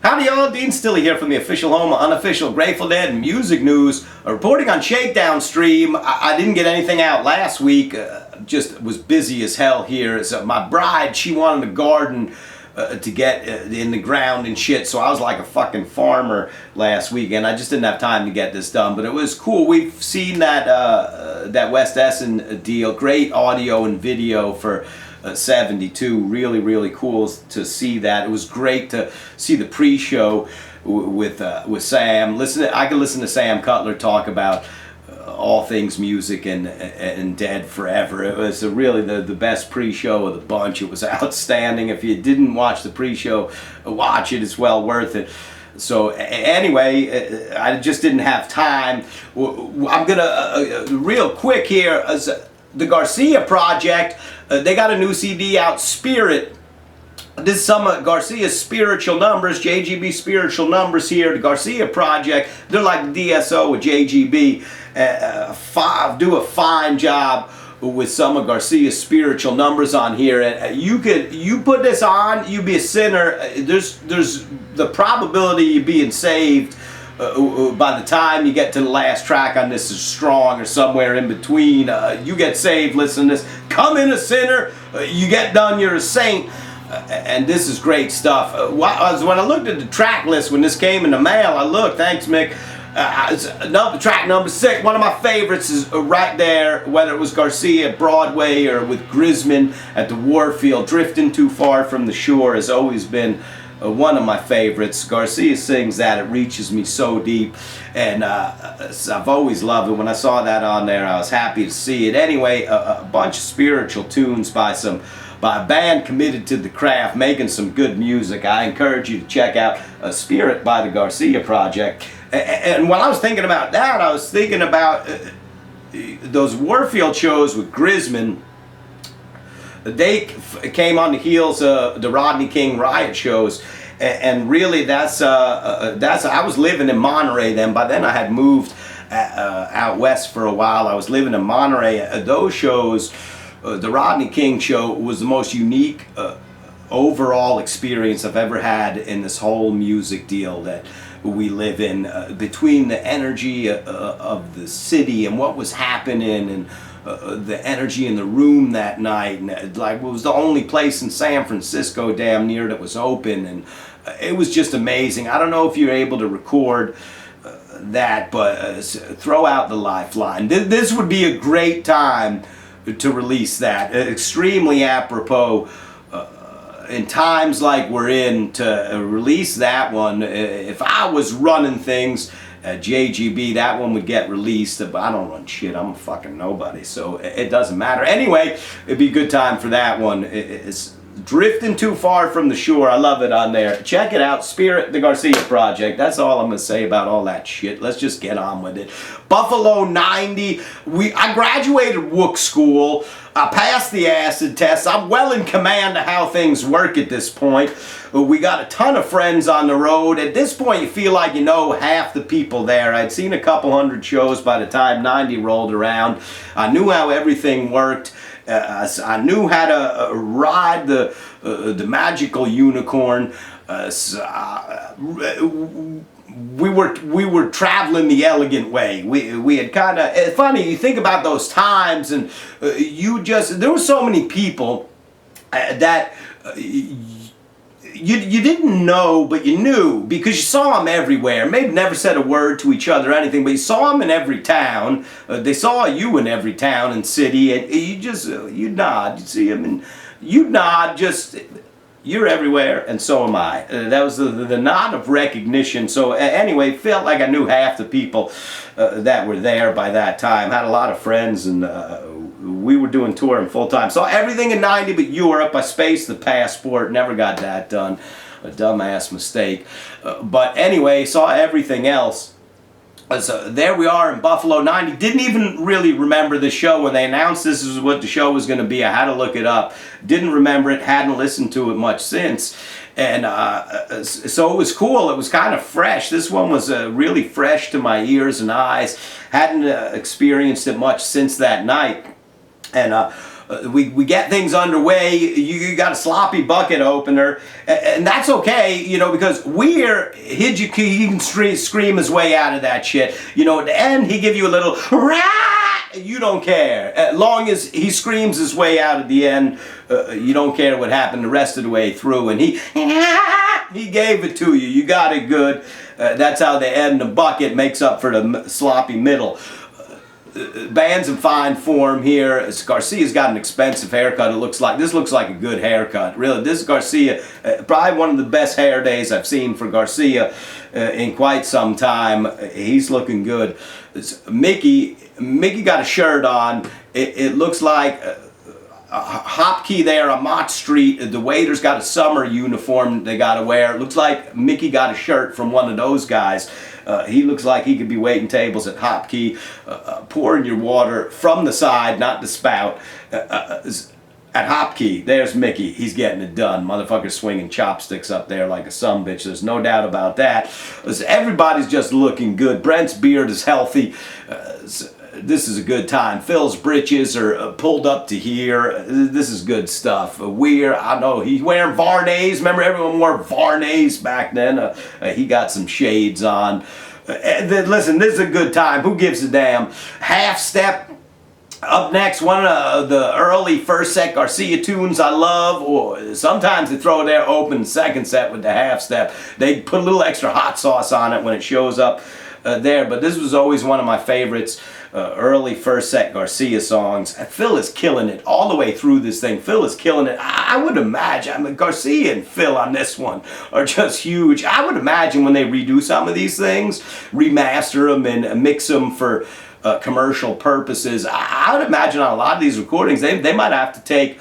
Howdy y'all, Dean Stilley here from the official home of unofficial Grateful Dead music news. Reporting on Shakedown stream. I didn't get anything out last week, just was busy as hell here. So my bride, she wanted a garden to get in the ground and shit, so I was like a fucking farmer last weekend. I just didn't have time to get this done, but it was cool. We've seen that West Essen deal, great audio and video for 72. Really cool to see that. It was great to see the pre-show with Sam. I could listen to Sam Cutler talk about all things music and Dead forever. It was really the best pre-show of the bunch. It was outstanding. If you didn't watch the pre-show, watch it. It's well worth it. So anyway, I just didn't have time. I'm gonna real quick here. The Garcia project, they got a new CD out, Spirit. This is some of Garcia's spiritual numbers, JGB spiritual numbers here. The Garcia project, they're like the DSO with JGB. Do a fine job with some of Garcia's spiritual numbers on here. And you put this on, you be a sinner. There's the probability of you being saved by the time you get to the last track on this is strong, or somewhere in between. You get saved, listen to this. Come in a sinner, you get done, you're a saint. And this is great stuff. When I looked at the track list when this came in the mail, I looked, thanks Mick, track number 6, one of my favorites is right there, whether it was Garcia at Broadway or with Grisman at the Warfield. Drifting Too Far from the Shore has always been one of my favorites. Garcia sings that, it reaches me so deep, and I've always loved it. When I saw that on there, I was happy to see it. Anyway, a bunch of spiritual tunes by a band committed to the craft, making some good music. I encourage you to check out Spirit by the Garcia Project. And when I was thinking about that, I was thinking about those Warfield shows with Grisman. They came on the heels of the Rodney King riot shows, and really I was living in Monterey then. By then I had moved out west for a while. I was living in Monterey. Those shows, the Rodney King show was the most unique overall experience I've ever had in this whole music deal that we live in, between the energy of the city and what was happening, and the energy in the room that night, and like it was the only place in San Francisco damn near that was open, and it was just amazing. I don't know if you're able to record that, but throw out the lifeline. This would be a great time to release that. Extremely apropos in times like we're in, to release that one. If I was running things at JGB, that one would get released, but I don't run shit. I'm a fucking nobody, so it doesn't matter. Anyway, it'd be a good time for that one. It's Drifting Too Far from the Shore. I love it on there. Check it out. Spirit, the Garcia Project. That's all I'm going to say about all that shit. Let's just get on with it. Buffalo 90. I graduated Wook School. I passed the acid test. I'm well in command of how things work at this point. We got a ton of friends on the road. At this point, you feel like you know half the people there. I'd seen a couple hundred shows by the time 90 rolled around. I knew how everything worked. I knew how to ride the magical unicorn. We were traveling the elegant way. We had kind of, it's funny, you think about those times, and there were so many people that you didn't know, but you knew because you saw them everywhere. Maybe never said a word to each other or anything, but you saw them in every town. They saw you in every town and city, and you'd nod. You'd see them, and you'd nod. Just, you're everywhere, and so am I. That was the nod of recognition. So anyway, felt like I knew half the people that were there by that time. Had a lot of friends, and we were doing touring full time. Saw everything in 90 but Europe. I spaced the passport, never got that done. A dumbass mistake. But anyway, saw everything else. So there we are in Buffalo 90. Didn't even really remember the show when they announced this is what the show was going to be. I had to look it up. Didn't remember it. Hadn't listened to it much since. And so it was cool. It was kind of fresh. This one was really fresh to my ears and eyes. Hadn't experienced it much since that night. And we get things underway. You got a sloppy bucket opener, and that's okay, you know, because Weir, he can scream his way out of that shit. You know, at the end, he give you a little rah! You don't care. As long as he screams his way out at the end, you don't care what happened the rest of the way through. And he gave it to you. You got it good. That's how they end the bucket makes up for the sloppy middle. Band's in fine form here. Garcia's got an expensive haircut. This looks like a good haircut. Really, this is Garcia. Probably one of the best hair days I've seen for Garcia in quite some time. He's looking good. Mickey got a shirt on. It looks like a Hopkey there on Mott Street. The waiter's got a summer uniform they got to wear. It looks like Mickey got a shirt from one of those guys. He looks like he could be waiting tables at Hopkey, pouring your water from the side, not the spout. At Hopkey, there's Mickey. He's getting it done. Motherfucker swinging chopsticks up there like a sumbitch. There's no doubt about that. Everybody's just looking good. Brent's beard is healthy. This is a good time. Phil's britches are pulled up to here. This is good stuff. Weir, I know, he's wearing Varnays. Remember, everyone wore Varnays back then. He got some shades on. Listen, this is a good time. Who gives a damn? Half step. Up next, one of the early first set Garcia tunes I love, or sometimes they throw it there open second set with the half step. They put a little extra hot sauce on it when it shows up there, but this was always one of my favorites. Early first set Garcia songs. Phil is killing it all the way through this thing. Phil is killing it. I would imagine, I mean, Garcia and Phil on this one are just huge. I would imagine when they redo some of these things, remaster them and mix them for commercial purposes, I would imagine on a lot of these recordings, they might have to take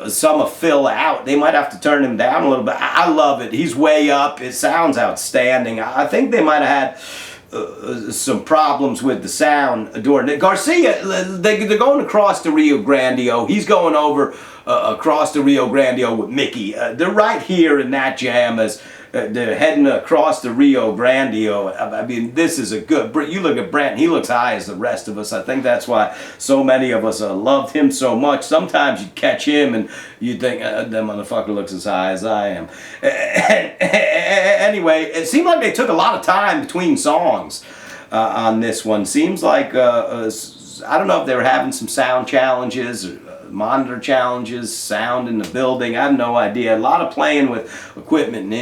some of Phil out. They might have to turn him down a little bit. I love it. He's way up. It sounds outstanding. I think they might have had some problems with the sound during it. Garcia, they're going across the Rio Grande. He's going over across the Rio Grande with Mickey. They're right here in that jam as they're heading across the Rio Grande. I mean, this is a good... You look at Brent, he looks high as the rest of us. I think that's why so many of us loved him so much. Sometimes you catch him and you think, that motherfucker looks as high as I am. Anyway, it seemed like they took a lot of time between songs on this one. Seems like, I don't know if they were having some sound challenges or monitor challenges, sound in the building. I have no idea. A lot of playing with equipment and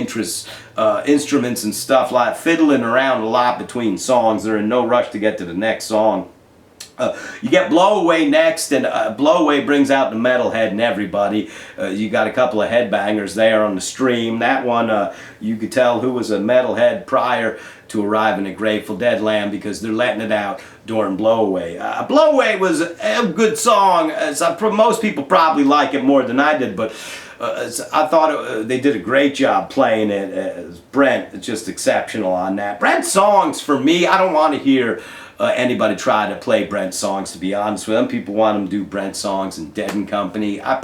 instruments and stuff, like fiddling around a lot between songs. They're in no rush to get to the next song. You get Blow Away next, and Blow Away brings out the metalhead in everybody. You got a couple of headbangers there on the stream. That one, you could tell who was a metalhead prior to arriving at Grateful Dead Land because they're letting it out during Blow Away. Blow Away was a good song. Most people probably like it more than I did, but I thought they did a great job playing it. Brent is just exceptional on that. Brent's songs, for me, I don't want to hear anybody try to play Brent songs, to be honest with them. People want them to do Brent songs and Dead and Company. I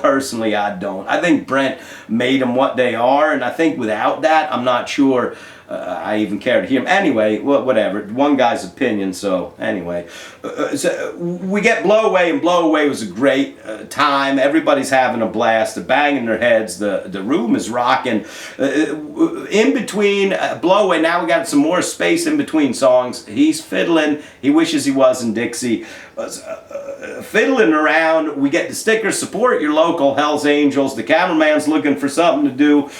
don't. I think Brent made them what they are, and I think without that, I'm not sure I even care to hear him. Anyway, whatever. One guy's opinion, so anyway. So we get Blow Away, and Blow Away was a great time. Everybody's having a blast. They're banging their heads. The room is rocking. In between Blow Away, now we got some more space in between songs. He's fiddling. He wishes he was in Dixie. Fiddling around. We get the sticker, support your local Hells Angels. The cameraman's looking for something to do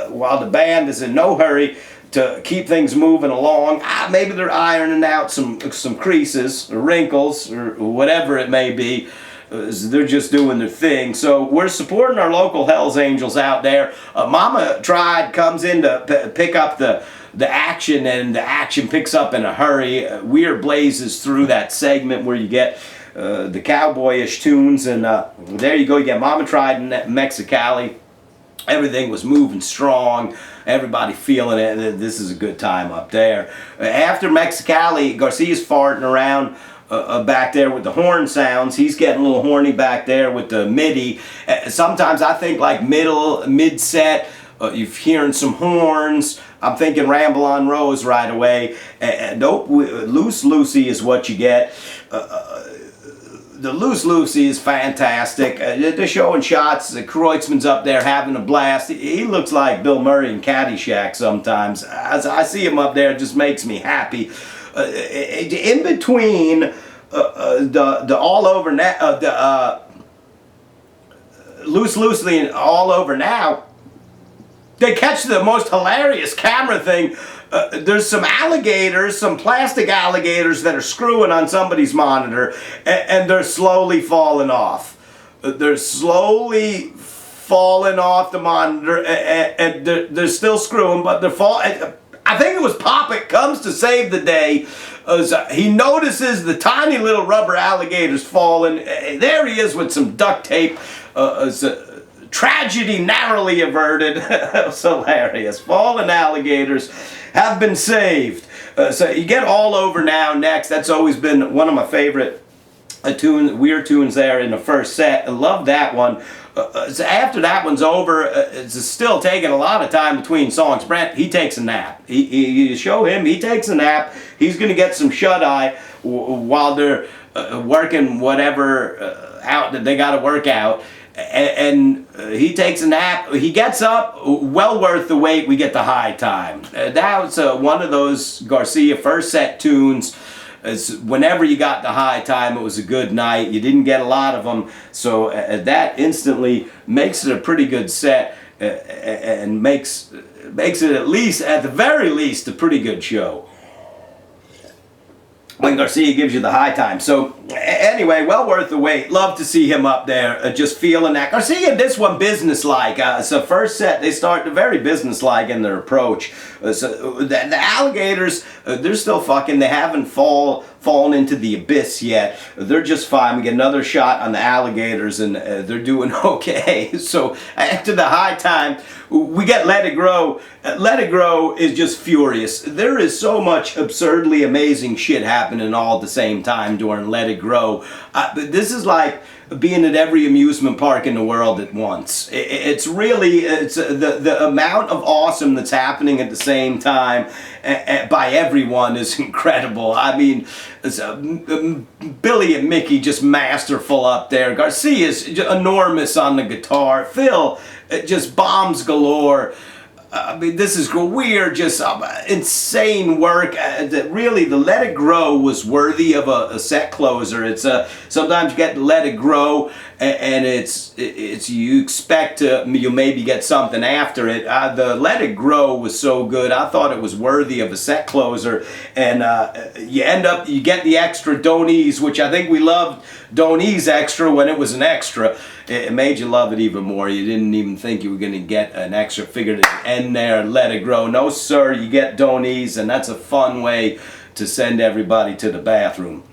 while the band is in no hurry to keep things moving along. Maybe they're ironing out some creases or wrinkles or whatever it may be. They're just doing their thing. So we're supporting our local Hells Angels out there. Mama Tried comes in to pick up the action, and the action picks up in a hurry. Weir blazes through that segment where you get the cowboyish tunes, and there you go. You get Mama Tried in Mexicali. Everything was moving strong. Everybody feeling it. This is a good time up there. After Mexicali, Garcia's farting around back there with the horn sounds. He's getting a little horny back there with the MIDI. Sometimes I think like mid-set, you're hearing some horns. I'm thinking Ramble on Rose right away. Nope, Loose Lucy is what you get. The Loose Lucy is fantastic. They're showing shots. Kreutzmann's up there having a blast. He looks like Bill Murray in Caddyshack sometimes. As I see him up there, it just makes me happy. In between the All Over Now, Loose Lucy and All Over Now, they catch the most hilarious camera thing. There's some alligators, some plastic alligators that are screwing on somebody's monitor, and they're slowly falling off. They're slowly falling off the monitor, and they're still screwing, but they're falling. I think it was Poppet comes to save the day. He notices the tiny little rubber alligators falling. There he is with some duct tape. Tragedy narrowly averted. It was hilarious. Fallen alligators have been saved. So you get All Over Now next. That's always been one of my favorite weird tunes there in the first set. I love that one. So after that one's over, it's still taking a lot of time between songs. Brent, he takes a nap. You show him, he takes a nap. He's going to get some shut-eye while they're working whatever out that they got to work out. And he takes a nap. He gets up, well worth the wait. We get the High Time. That was one of those Garcia first set tunes. Whenever you got the High Time, it was a good night. You didn't get a lot of them, so that instantly makes it a pretty good set, and makes it at the very least a pretty good show when Garcia gives you the High Time. So anyway, well worth the wait. Love to see him up there, just feeling that. Garcia, this one businesslike. So first set, they start very businesslike in their approach. So the alligators, they're still fucking. They haven't fallen into the abyss yet. They're just fine. We get another shot on the alligators, and they're doing okay. So after the High Time, we get Let It Grow. Let It Grow is just furious. There is so much absurdly amazing shit happening all at the same time during Let It Grow. This is like being at every amusement park in the world at once. It's really, the amount of awesome that's happening at the same time by everyone is incredible. I mean, Billy and Mickey just masterful up there. Garcia's enormous on the guitar. Phil just bombs galore. I mean, this is weird, just insane work. Really, the Let It Grow was worthy of a set closer. It's sometimes you get to Let It Grow, and it's you expect you maybe get something after it. The Let It Grow was so good. I thought it was worthy of a set closer, and you get the extra Don't Ease, which I think we loved Don't Ease extra when it was an extra. It made you love it even more. You didn't even think you were going to get an extra figure to end there, Let It Grow. No, sir, you get Don't Ease, and that's a fun way to send everybody to the bathroom.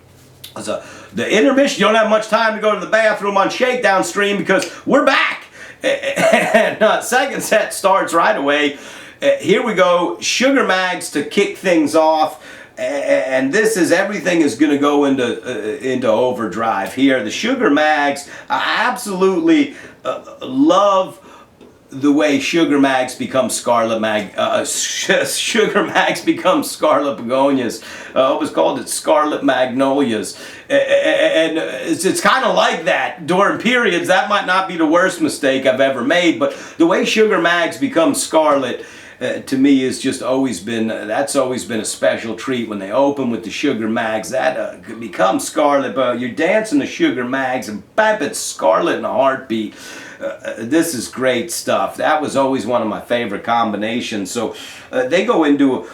So, the intermission, you don't have much time to go to the bathroom on Shakedown stream because we're back. And second set starts right away. Here we go, Sugar Mags to kick things off. And this is, everything is going to go into overdrive here. The Sugar Mags, I absolutely love the way Sugar Mags become Scarlet Sugar Mags become Scarlet Begonias. I always called it Scarlet Magnolias. And it's kind of like that during periods. That might not be the worst mistake I've ever made, but the way Sugar Mags become Scarlet, to me, has just always been, that's always been a special treat when they open with the Sugar Mags. That becomes Scarlet, but you're dancing the Sugar Mags, and bam, it's Scarlet in a heartbeat. This is great stuff. That was always one of my favorite combinations. So they go into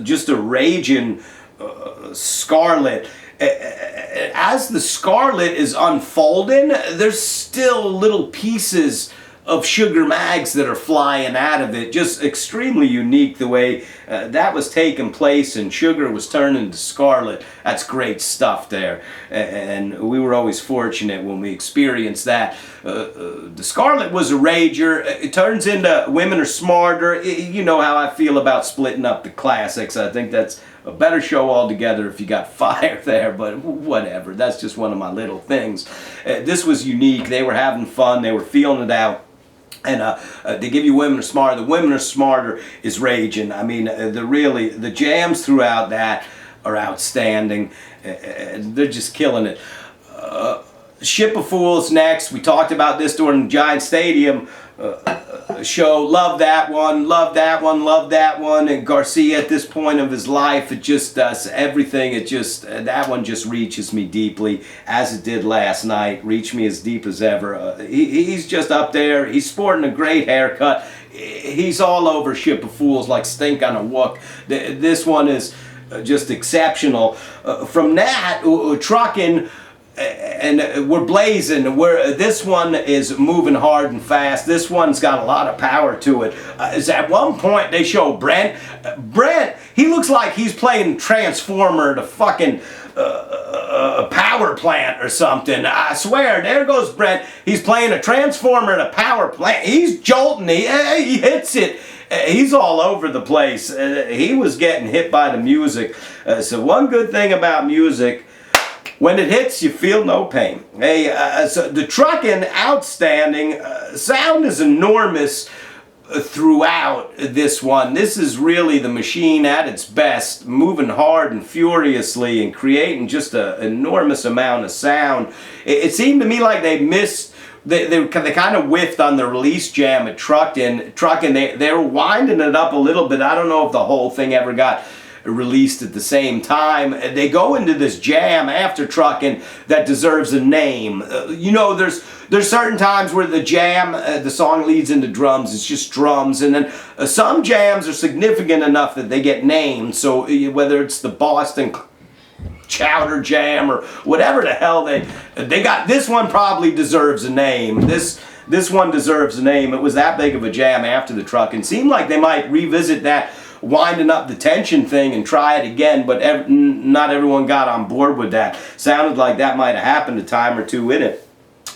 just a raging Scarlet. As the Scarlet is unfolding, there's still little pieces of Sugar Mags that are flying out of it. Just extremely unique the way that was taking place, and Sugar was turning to Scarlet. That's great stuff there, and we were always fortunate when we experienced that. The Scarlet was a rager. It turns into Women Are Smarter. You know how I feel about splitting up the classics. I think that's a better show altogether if you got Fire there, but whatever. That's just one of my little things. This was unique. They were having fun. They were feeling it out. And they give you Women Are Smarter. The Women Are Smarter is raging. I mean, the jams throughout that are outstanding. They're just killing it. Ship of Fools next. We talked about this during the Giant Stadium show. Love that one, love that one, love that one. And Garcia at this point of his life, it just does everything. It just, that one just reaches me deeply, as it did last night. Reached me as deep as ever. He's just up there. He's sporting a great haircut. He's all over Ship of Fools like stink on a wook. This one is just exceptional. From that, Truckin', and we're blazing. This one is moving hard and fast. This one's got a lot of power to it. Is at one point they show Brent. Brent, he looks like he's playing Transformer to fucking a power plant or something. I swear, there goes Brent. He's playing a Transformer at a power plant. He's jolting. He hits it. He's all over the place. He was getting hit by the music. So one good thing about music, when it hits, you feel no pain. Hey, so the Truckin', outstanding. Sound is enormous throughout this one. This is really the machine at its best, moving hard and furiously and creating just an enormous amount of sound. It seemed to me like they missed. They kind of whiffed on the release jam at Truckin'. They were winding it up a little bit. I don't know if the whole thing ever got released at the same time. They go into this jam after Truckin' that deserves a name. You know, there's certain times where the jam, the song leads into drums. It's just drums, and then some jams are significant enough that they get named. So whether it's the Boston Chowder Jam or whatever the hell they got, this one probably deserves a name. This one deserves a name. It was that big of a jam after the Truckin'. Seemed like they might revisit that winding up the tension thing and try it again, but not everyone got on board with that. Sounded like that might have happened a time or two in it.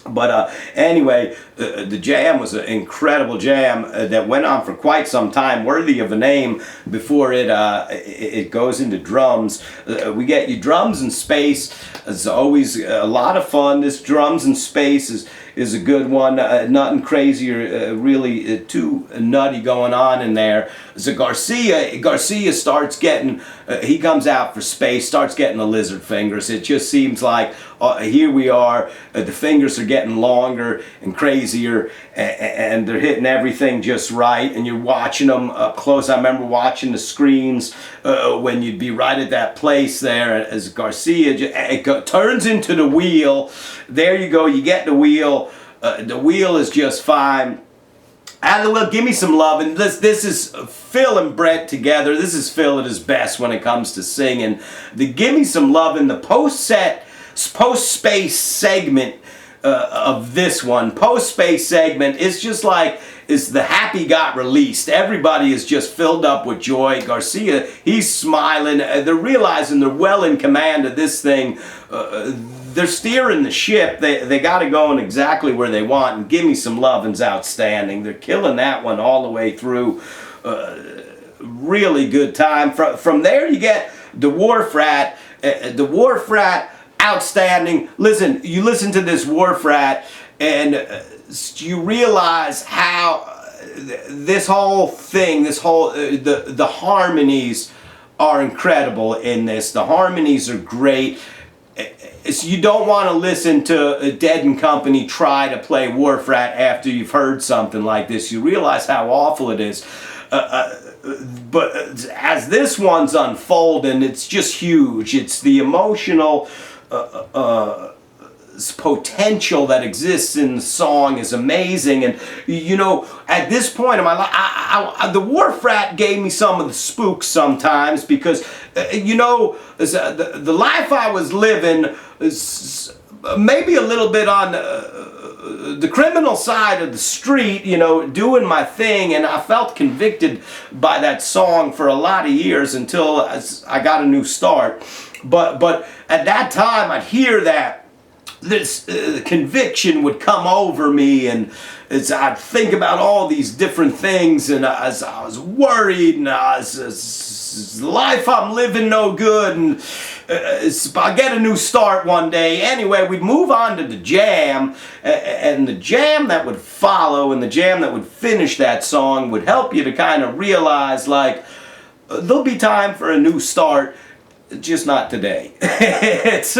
But anyway, the jam was an incredible jam that went on for quite some time, worthy of a name before it goes into drums. We get you Drums in Space. It's always a lot of fun. This Drums in Space is a good one. Nothing crazy or really too nutty going on in there. So Garcia starts getting, he comes out for space, starts getting the lizard fingers. It just seems like here we are, the fingers are getting longer and crazier, and they're hitting everything just right, and you're watching them up close. I remember watching the screens when you'd be right at that place there as Garcia turns into the wheel. There you go, you get the wheel. The wheel is just fine. Out of the wheel, Give Me Some Love. And this is Phil and Brent together. This is Phil at his best when it comes to singing. The Give Me Some Love in the post-space segment of this one. Post-space segment is just like, is the happy got released. Everybody is just filled up with joy. Garcia, he's smiling. They're realizing they're well in command of this thing. They're steering the ship. They got it going exactly where they want. And Give Me Some Lovin's outstanding. They're killing that one all the way through. Really good time. From there you get the Wharf Rat. The Wharf Rat, outstanding. Listen, you listen to this Wharf Rat and you realize how this whole thing, the harmonies are incredible in this. The harmonies are great. So you don't want to listen to Dead and Company try to play Wharf Rat after you've heard something like this. You realize how awful it is. But as this one's unfolding, it's just huge. It's the emotional potential that exists in the song is amazing. And you know, at this point in my life, the Wharf Rat gave me some of the spooks sometimes, because you know, the life I was living is maybe a little bit on the criminal side of the street, you know, doing my thing, and I felt convicted by that song for a lot of years until I got a new start. But at that time, I'd hear that this conviction would come over me, and as I'd think about all these different things, and as I was worried, and life I'm living no good, and I get a new start one day. Anyway, we'd move on to the jam, and the jam that would follow and the jam that would finish that song would help you to kind of realize, like, there'll be time for a new start, just not today. It's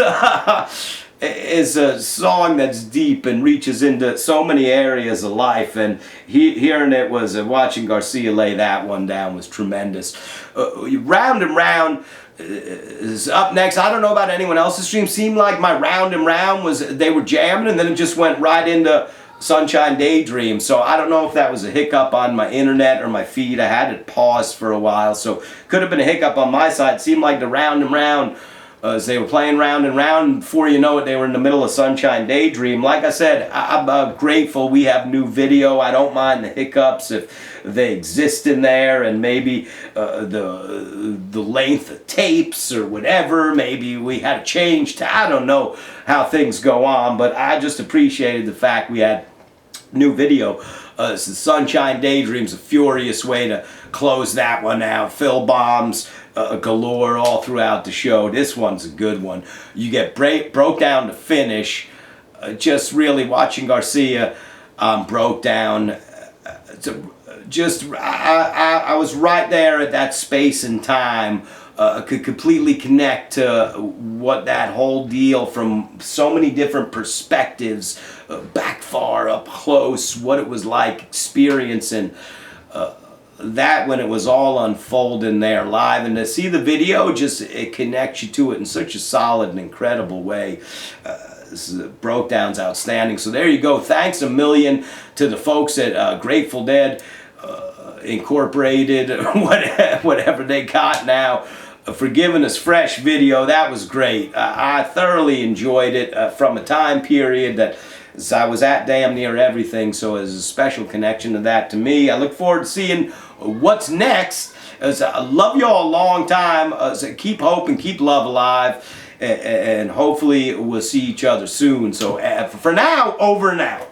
is a song that's deep and reaches into so many areas of life, and hearing it was watching Garcia lay that one down was tremendous. Round and Round is up next. I don't know about anyone else's stream. Seemed like my Round and Round was, they were jamming and then it just went right into Sunshine Daydream. So I don't know if that was a hiccup on my internet or my feed. I had it paused for a while, so could have been a hiccup on my side. It seemed like the Round and Round, as they were playing Round and Round, and before you know it, they were in the middle of Sunshine Daydream. Like I said, I'm grateful we have new video. I don't mind the hiccups if they exist in there, and maybe the length of tapes or whatever. Maybe we had to change. I don't know how things go on, but I just appreciated the fact we had new video. Sunshine Daydream's a furious way to close that one out. Fill bombs galore all throughout the show. This one's a good one. You get broke down to finish. Just really watching Garcia broke down. I was right there at that space and time. Could completely connect to what that whole deal from so many different perspectives, back far, up close, what it was like experiencing that when it was all unfolding there live, and to see the video, just it connects you to it in such a solid and incredible way. Broke down's outstanding. So there you go. Thanks a million to the folks at Grateful Dead Incorporated, whatever they got now, for giving us fresh video. That was great. I thoroughly enjoyed it from a time period that I was at damn near everything, so there's a special connection to that to me. I look forward to seeing what's next. I love you all a long time. So keep hope and keep love alive, and hopefully we'll see each other soon. So for now, over and out.